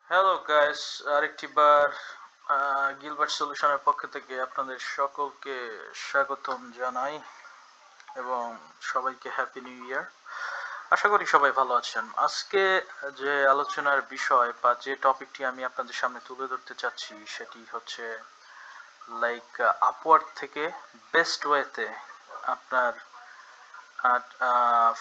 Hello guys, আরেকটিবার Gilbert সলিউশনের পক্ষ থেকে আপনাদের সকলকে স্বাগতম জানাই এবং সবাইকে হ্যাপি নিউ ইয়ার। আশা করি সবাই ভালো আছেন। আজকে যে আলোচনার বিষয় বা যে টপিকটি আমি আপনাদের সামনে তুলে ধরতে চাচ্ছি সেটি হচ্ছে লাইক আপওয়ার্ক থেকে বেস্ট ওয়েতে আপনার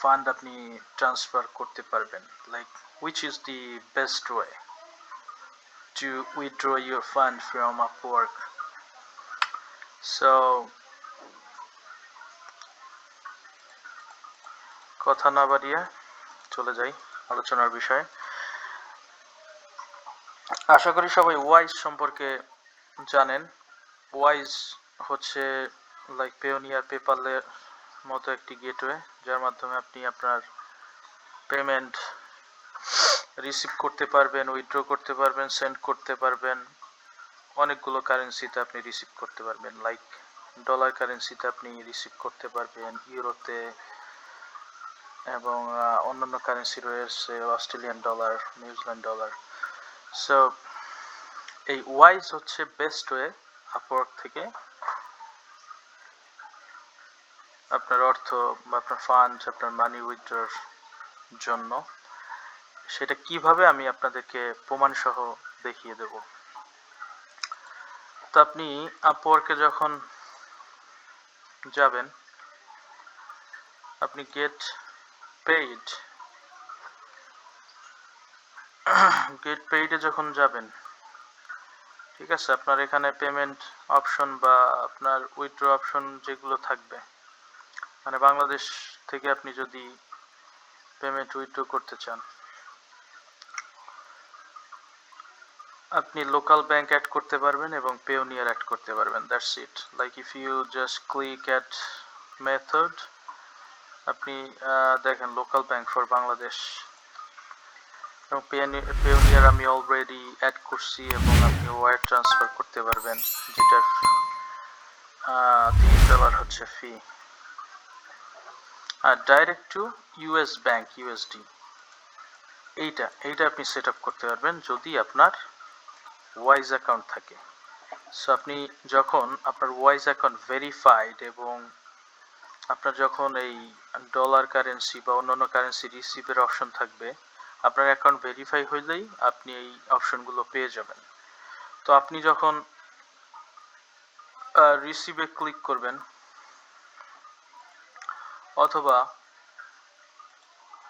ফান্ড আপনি ট্রান্সফার করতে পারবেন। Like which is the best way to withdraw your fund from Upwork. So কথা না বাড়িয়ে চলে যাই আলোচনার বিষয়ে। আশা করি সবাই ওয়াইজ সম্পর্কে জানেন। ওয়াইজ হচ্ছে লাইক পেওনিয়ার পেপালের মতো একটি গেটওয়ে, যার মাধ্যমে আপনি আপনার পেমেন্ট রিসিভ করতে পারবেন, উইথড্র করতে পারবেন, সেন্ড করতে পারবেন। অনেকগুলো কারেন্সিতে আপনি রিসিভ করতে পারবেন, লাইক ডলার কারেন্সিতে আপনি রিসিভ করতে পারবেন, ইউরোতে, এবং অন্যান্য কারেন্সি রয়েছে Australian dollar, New Zealand dollar. So এই ওয়াইজ হচ্ছে বেস্ট ওয়ে আপওয়ার্ক থেকে আপনার অর্থ বা আপনার ফান্ড, আপনার মানি উইথড্রর জন্য। সেটা কিভাবে আমি আপনাদেরকে প্রমাণ সহ দেখিয়ে দেব। তো আপনি আপওয়ার্কে যখন যাবেন, আপনি গেট পেইডে যখন যাবেন, ঠিক আছে, আপনার এখানে পেমেন্ট অপশন বা আপনার উইথড্র অপশন যেগুলো থাকবে, মানে বাংলাদেশ থেকে আপনি যদি পেমেন্ট উইথড্র করতে চান, আপনি লোকাল ব্যাংক অ্যাড করতে পারবেন এবং পেওনিয়ার অ্যাড করতে পারবেন। That's it. Like if you just click at method, আপনি দেখেন লোকাল ব্যাংক ফর বাংলাদেশ এবং পেওনিয়ার আমি অলরেডি অ্যাড করছি এবং আপনি ওয়ার ট্রান্সফার করতে পারবেন, যেটার $30 হচ্ছে ফি। আর direct to US bank USD, এইটা আপনি সেট আপ করতে পারবেন যদি আপনার ওয়াইজ অ্যাকাউন্ট থাকে। সো আপনি যখন আপনার ওয়াইজ অ্যাকাউন্ট ভেরিফাইড এবং আপনার যখন এই ডলার কারেন্সি বা অন্যান্য কারেন্সি রিসিভের অপশন থাকবে, আপনার অ্যাকাউন্ট ভেরিফাই হইলেই আপনি এই অপশনগুলো পেয়ে যাবেন। তো আপনি যখন রিসিভে ক্লিক করবেন, অথবা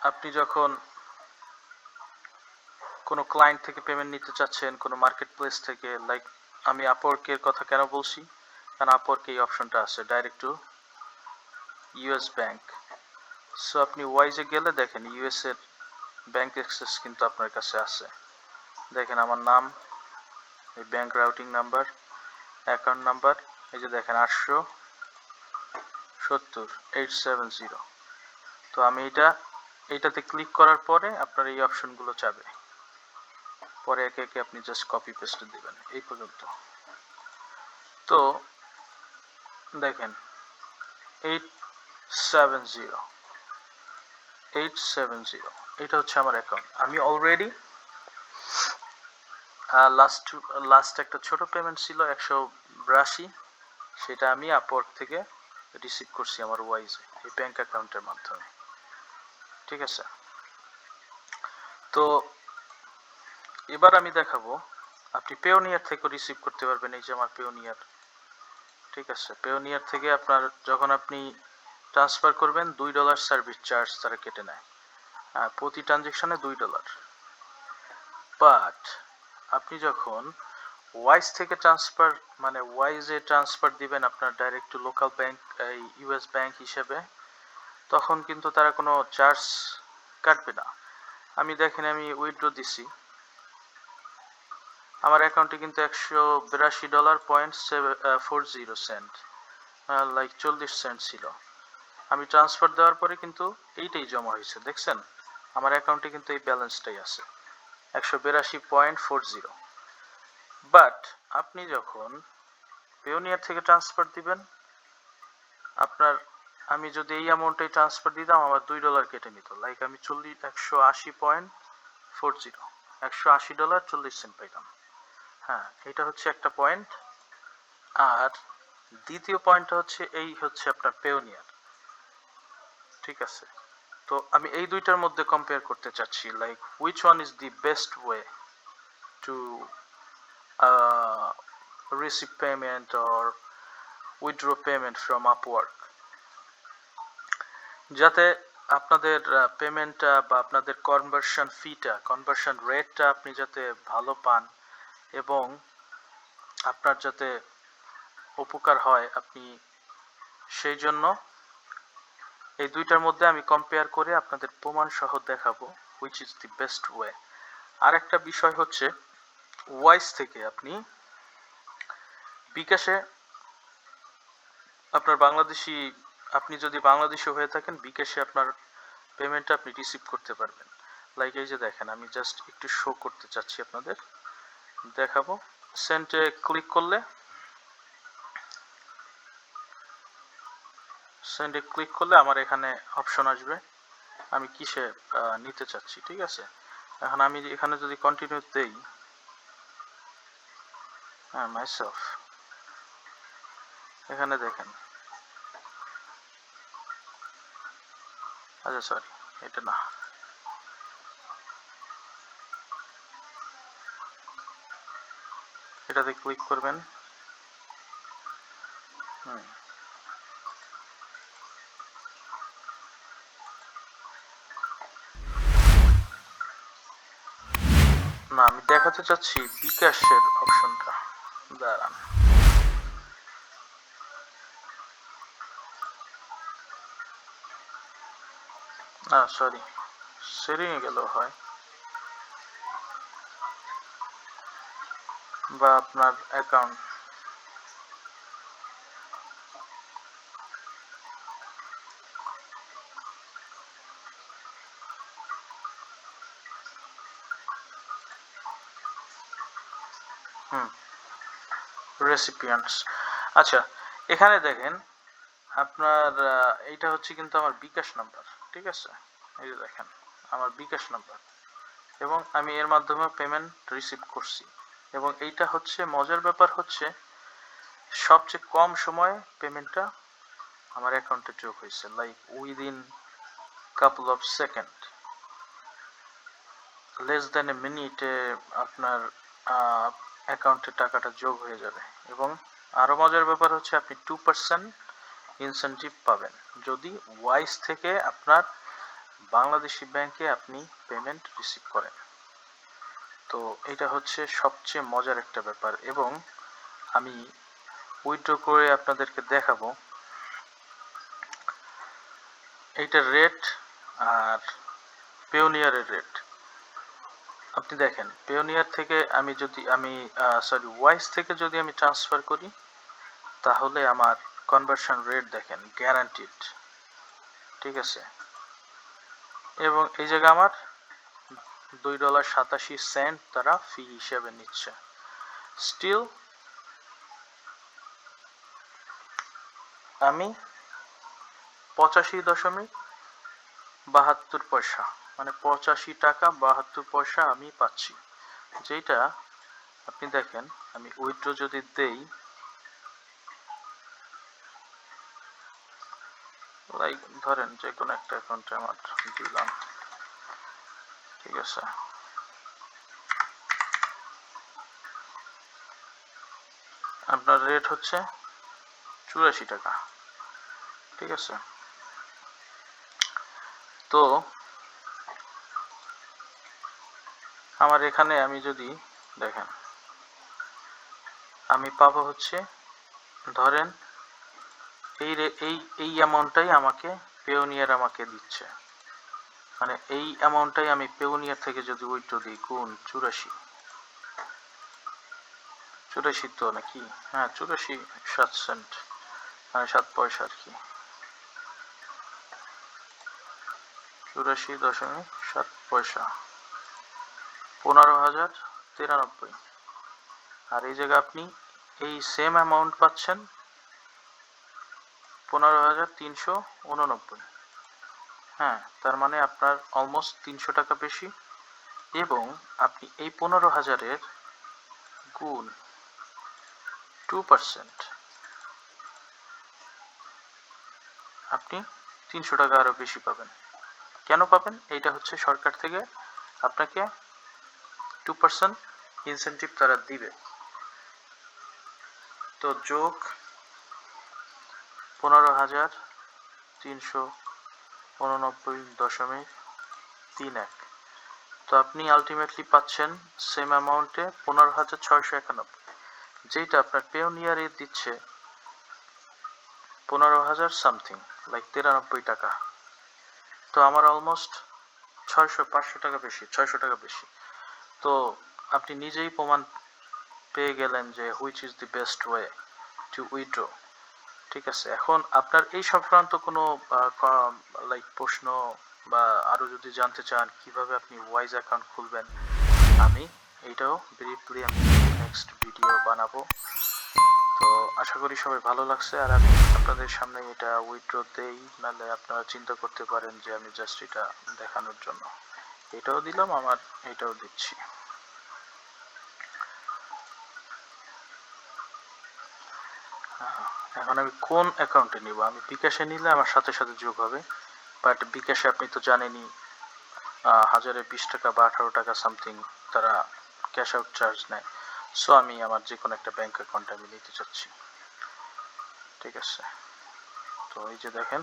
আপনি যখন কোনো ক্লায়েন্ট থেকে পেমেন্ট নিতে চাচ্ছেন, কোনো মার্কেট প্লেস থেকে, লাইক আমি আপওয়ার্কের কথা কেন বলছি, কারণ আপওয়ার্কে এই অপশনটা আছে direct to US bank. So আপনি ওয়াইজে গেলে দেখেন ইউএস এর ব্যাংক অ্যাক্সেস কিন্তু আপনার কাছে আছে। দেখেন আমার নাম, এই bank routing number, account number, এই যে দেখেন 870-870। তো আমি এইটাতে ক্লিক করার পরে আপনার এই অপশনগুলো চাবে, পরে একে একে আপনি জাস্ট কপি পেস্ট দিবেন, এই পর্যন্ত। তো দেখেন 870 এটা হচ্ছে আমার অ্যাকাউন্ট। আমি অলরেডি লাস্ট একটা ছোট পেমেন্ট ছিল 182, সেটা আমি আপওয়ার্ক থেকে রিসিভ করছি আমার ওয়াইজে এই ব্যাংক অ্যাকাউন্টের মাধ্যমে, ঠিক আছে। তো এবার আমি দেখাবো আপনি পেওনিয়ার থেকে রিসিভ করতে পারবেন। এই যে আমার পেওনিয়ার, ঠিক আছে। পেওনিয়ার থেকে আপনার যখন আপনি ট্রান্সফার করবেন, $2 সার্ভিস চার্জ তারা কেটে নেয়, প্রতি ট্রানজেকশনে $2। বাট আপনি যখন ওয়াইজ থেকে ট্রান্সফার, মানে ওয়াইজে ট্রান্সফার দিবেন আপনার ডাইরেক্ট টু লোকাল ব্যাংক, এই ইউএস ব্যাংক হিসেবে, তখন কিন্তু তারা কোনো চার্জ কাটবে না। আমি দেখেন আমি উইথড্র দিছি, আমার অ্যাকাউন্টে কিন্তু $182.40, লাইক 40 সেন্ট ছিল। আমি ট্রান্সফার দেওয়ার পরে কিন্তু এইটাই জমা হয়েছে, দেখছেন আমার অ্যাকাউন্টে কিন্তু এই ব্যালেন্সটাই আছে 182.40। বাট আপনি যখন পেওনিয়ার থেকে ট্রান্সফার দিবেন, আপনার আমি যদি এই অ্যামাউন্টে ট্রান্সফার দিতাম, আমার $2 কেটে নিত, লাইক আমি 180.40। $180 40 সেন্ট পাইলাম। হ্যাঁ, এটা হচ্ছে একটা পয়েন্ট। আর দ্বিতীয় পয়েন্ট হচ্ছে এই হচ্ছে আপনার পেওনিয়ার। ঠিক আছে, তো আমি এই দুইটার মধ্যে কম্পেয়ার করতে চাচ্ছি, like which one is the best way to receive payment or withdraw payment from Upwork, যাতে আপনাদের পেমেন্টটা বা আপনাদের কনভার্সন রেটটা আপনি যাতে ভালো পান এবং আপনার যাতে উপকার হয়, আপনি সেই জন্য এই দুইটার মধ্যে আমি কম্পেয়ার করে আপনাদের প্রমাণ সহ দেখাবো which is the best way. আর একটা বিষয় হচ্ছে, ওয়াইস থেকে আপনি বিকাশে আপনার আপনি যদি বাংলাদেশি হয়ে থাকেন, বিকাশে আপনার পেমেন্টটা আপনি রিসিভ করতে পারবেন। লাইক এই যে দেখেন, আমি জাস্ট একটু শো করতে চাচ্ছি, আপনাদের দেখাবো। সেন্টে ক্লিক করলে আমার এখানে অপশন আসবে আমি কিসে নিতে চাচ্ছি। ঠিক আছে, এখন আমি এখানে যদি কন্টিনিউ দেই, হ্যাঁ মাইসেলফ, এখানে দেখেন, আচ্ছা সরি এটা না, এটাতে ক্লিক করবেন। না, আমি দেখাতে চাচ্ছি বিকাশের অপশনটা, দাঁড়ান। সরি, সেটিং এ গেল হয়, বা আপনার অ্যাকাউন্ট, রেসিপিয়েন্টস। আচ্ছা, এখানে দেখেন আপনার এইটা হচ্ছে কিন্তু আমার বিকাশ নাম্বার। ঠিক আছে, এই যে দেখেন আমার বিকাশ নাম্বার, এবং আমি এর মাধ্যমে পেমেন্ট রিসিভ করছি। এবং এইটা হচ্ছে মজার ব্যাপার হচ্ছে, সবচেয়ে কম সময়ে পেমেন্টটা আমার অ্যাকাউন্টে যোগ হয়েছে, like within couple of second, less than a মিনিটে আপনার অ্যাকাউন্টে টাকাটা যোগ হয়ে যাবে। এবং আরো মজার ব্যাপার হচ্ছে, আপনি 2% ইনসেন্টিভ পাবেন যদি ওয়াইস থেকে আপনার বাংলাদেশি ব্যাংকে আপনি পেমেন্ট রিসিভ করেন। তো এটা হচ্ছে সবচেয়ে মজার একটা ব্যাপার, এবং আমি উইথড্র করে আপনাদেরকে দেখাবো এইটার রেট আর পেওনিয়ারের রেট। আপনি দেখেন, পেওনিয়ার থেকে ওয়াইস থেকে যদি আমি ট্রান্সফার করি, তাহলে আমার কনভার্সন রেট দেখেন গ্যারান্টিড। ঠিক আছে, এবং এই জায়গায় আমার $2.87 তারা ফি হিসেবে নিচ্ছে। স্টিল আমি 85.72 পয়সা, মানে 85 টাকা 72 পয়সা আমি পাচ্ছি। যেটা আপনি দেখেন, আমি উইথড্র যদি দেই, লাইক ধরেন যে কোনো একটা অ্যাকাউন্টে আমার দিলাম, ঠিক আছে, আপনার রেট হচ্ছে 84 টাকা। ঠিক আছে, তো আমার এখানে আমি যদি দেখেন, আমি পাবো হচ্ছে, ধরেন এই অ্যামাউন্টটাই আমাকে পেওনিয়ার আমাকে দিচ্ছে, মানে এই অ্যামাউন্টটাই আমি পেওনিয়ার থেকে যদি উইথড্র দিই, গুণ 84 তো নাকি, হ্যাঁ 84.7 সেন্ট, মানে 7 পয়সা আর কি, 84.7 পয়সা, 15,093। আর এই জায়গায় আপনি এই সেম অ্যামাউন্ট পাচ্ছেন 15,389। হ্যাঁ, তার মানে আপনার অলমোস্ট 300 টাকা বেশি এবং আপনি এই 15,000-এর গুণ 2% আপনি 300 টাকা আরো বেশি পাবেন। কেন পাবেন? এইটা হচ্ছে সরকার থেকে আপনাকে 2% ইনসেনটিভ তারা দিবে। তো যোগ 15,389.31। তো আপনি আলটিমেটলি পাচ্ছেন সেম অ্যামাউন্টে 15,691, যেটা আপনার পেওনিয়ারে দিচ্ছে 15,000 সামথিং, লাইক 93 টাকা। তো আমার অলমোস্ট 500 টাকা বেশি, 600 টাকা বেশি। তো আপনি নিজেই প্রমাণ পেয়ে গেলেন যে which is the best way to withdraw. ঠিক আছে, এখন আপনার এই সংক্রান্ত কোনো লাইক প্রশ্ন বা আরো যদি জানতে চান কিভাবে আপনি ওয়াইজ অ্যাকাউন্ট খুলবেন, আমি এইটাও ব্রিফলি আমি নেক্সট ভিডিও বানাবো। তো আশা করি সবাই ভালো লাগছে। আর আমি আপনাদের সামনে এটা উইথড্র দেই, নাহলে আপনারা চিন্তা করতে পারেন যে আমি জাস্ট এটা দেখানোর জন্য এটাও দিলাম, আমার এটাও দিচ্ছি। এখন আমি কোন অ্যাকাউন্টে নিব? আমি বিকাশে নিলে আমার সাথে সাথে যোগ হবে, বাট বিকাশে আপনি তো জানেনই 1020 টাকা বা 18 টাকা সামথিং তারা ক্যাশ আউট চার্জ নেয়। সো আমি আমার যে কোনো একটা ব্যাংক অ্যাকাউন্ট আমি নিতে চাচ্ছি। ঠিক আছে, তো এই যে দেখেন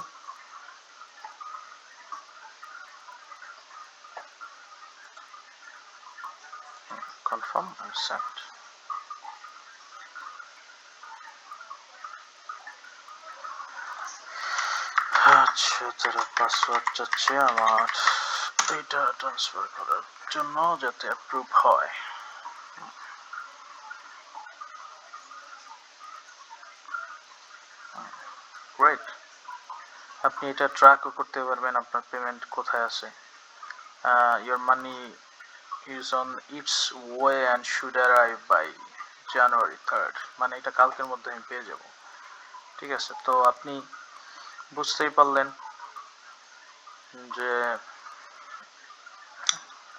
কনফার্ম এন্ড সেন্ড। আচ্ছা, তারা পাসওয়ার্ড চাচ্ছে আমার এইটা ট্রান্সফার করার জন্য যাতে অ্যাপ্রুভ হয়। গ্রেট, আপনি এটা ট্র্যাকও করতে পারবেন আপনার পেমেন্ট কোথায় আছে। your money is on its way and should arrive by January 3rd, মানে এটা কালকের মধ্যে আমি পেয়ে যাব। ঠিক আছে, তো আপনি বুঝতেই পারলেন যে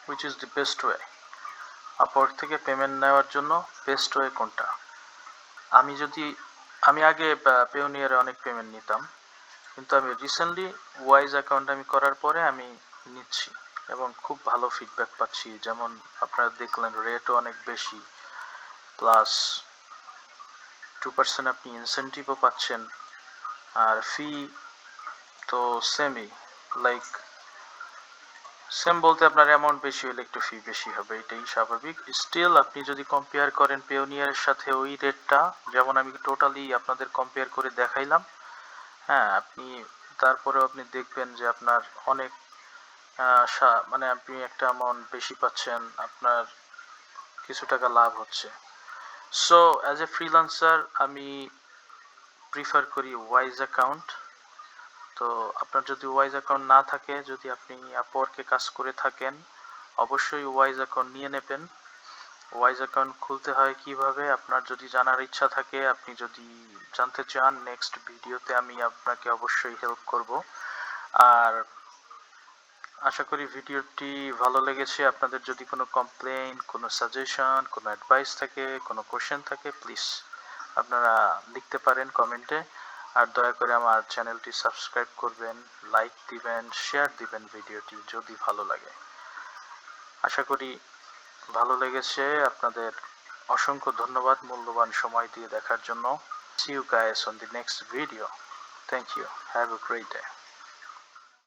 which is the best way, Upwork থেকে পেমেন্ট নেওয়ার জন্য বেস্ট ওয়ে কোনটা। আমি আগে পেওনিয়ারে অনেক পেমেন্ট নিতাম, কিন্তু আমি রিসেন্টলি ওয়াইজ অ্যাকাউন্ট আমি করার পরে আমি নিচ্ছি এবং খুব ভালো ফিডব্যাক পাচ্ছি। যেমন আপনারা দেখলেন রেটও অনেক বেশি, প্লাস 2% আপনি ইনসেন্টিভও পাচ্ছেন, আর ফি তো সেমই, লাইক সেম বলতে আপনার অ্যামাউন্ট বেশি হলে একটু ফি বেশি হবে, এটাই স্বাভাবিক। স্টিল আপনি যদি কম্পেয়ার করেন পেওনিয়ারের সাথে ওই রেটটা, যেমন আমি টোটালি আপনাদের কম্পেয়ার করে দেখাইলাম, হ্যাঁ, আপনি তারপরেও আপনি দেখবেন যে আপনার অনেক মানে আপনি একটা অ্যামাউন্ট বেশি পাচ্ছেন, আপনার কিছু টাকা লাভ হচ্ছে। সো অ্যাজ এ ফ্রিল্যান্সার আমি প্রিফার করি ওয়াইজ অ্যাকাউন্ট। তো আপনার যদি ওয়াইজ অ্যাকাউন্ট না থাকে, যদি আপনি আপওয়ার্কে কাজ করে থাকেন, অবশ্যই ওয়াইজ অ্যাকাউন্ট নিয়ে নেবেন। ওয়াইজ অ্যাকাউন্ট খুলতে হয় কিভাবে, আপনার যদি জানার ইচ্ছা থাকে, আপনি যদি জানতে চান, নেক্সট ভিডিওতে আমি আপনাকে অবশ্যই হেল্প করব। আর আশা করি ভিডিওটি ভালো লেগেছে। আপনাদের যদি কোনো কমপ্লেইন, কোনো সাজেশন, কোনো অ্যাডভাইস থাকে, কোনো কোশ্চেন থাকে, প্লিজ আপনারা লিখতে পারেন কমেন্টে। আর দয়া করে আমার চ্যানেলটি সাবস্ক্রাইব করবেন, লাইক দিবেন, শেয়ার দিবেন ভিডিওটি যদি ভালো লাগে। আশা করি ভালো লেগেছে। আপনাদের অসংখ্য ধন্যবাদ মূল্যবান সময় দিয়ে দেখার জন্য। See you guys on the next video. Thank you. Have a great day.